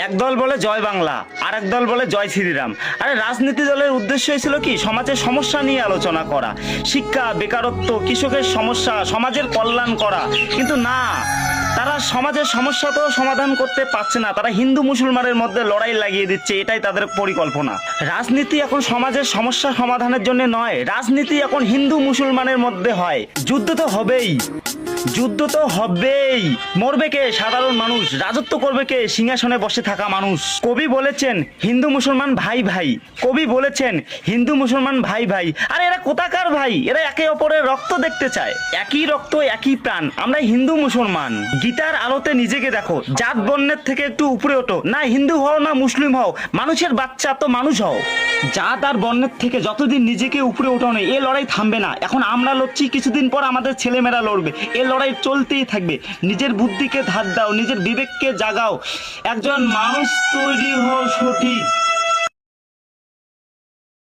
একদল বলে জয় বাংলা আর একদল বলে জয় শ্রীরাম। আরে রাজনীতি দলের উদ্দেশ্য ছিল কি সমাজের সমস্যা নিয়ে আলোচনা করা, শিক্ষা, বেকারত্ব, কৃষকের সমস্যা, সমাজের কল্যাণ করা। কিন্তু না, তারা সমাজের সমস্যা তো সমাধান করতে পারছে না, তারা হিন্দু মুসলমানের মধ্যে লড়াই লাগিয়ে দিচ্ছে, এটাই তাদের পরিকল্পনা। রাজনীতি এখন সমাজের সমস্যা সমাধানের জন্য নয়, রাজনীতি এখন হিন্দু মুসলমানের মধ্যে হয়। যুদ্ধ তো হবেই, যুদ্ধ তো হবেই। মরবে কে? সাধারণ মানুষ। রাজত্ব করবে কে? সিংহাসনে বসে থাকা মানুষ। কবি বলেছেন হিন্দু মুসলমান ভাই ভাই, কবি বলেছেন হিন্দু মুসলমান ভাই ভাই। আরে এরা কোথাকার ভাই? এরা একে অপরের রক্ত দেখতে চায়, একই রক্ত একই প্রাণ। আমরা হিন্দু মুসলমান। গীতার আলোতে নিজেকে দেখো, জাত বর্ণের থেকে একটু উপরে ওঠো। না হিন্দু হও না মুসলিম হও, মানুষের বাচ্চা তো মানুষ হও। জাত আর বর্ণের থেকে যতদিন নিজেকে উপরে ওঠানো, এ লড়াই থামবে না। এখন আমরা লড়ছি, কিছুদিন পর আমাদের ছেলেমেয়েরা লড়বে। এ লড়াই চলতেই থাকবে। নিজের বুদ্ধিকে ধার দাও, নিজের বিবেককে জাগাও, একজন মানুষ তৈরি হও সঠিক।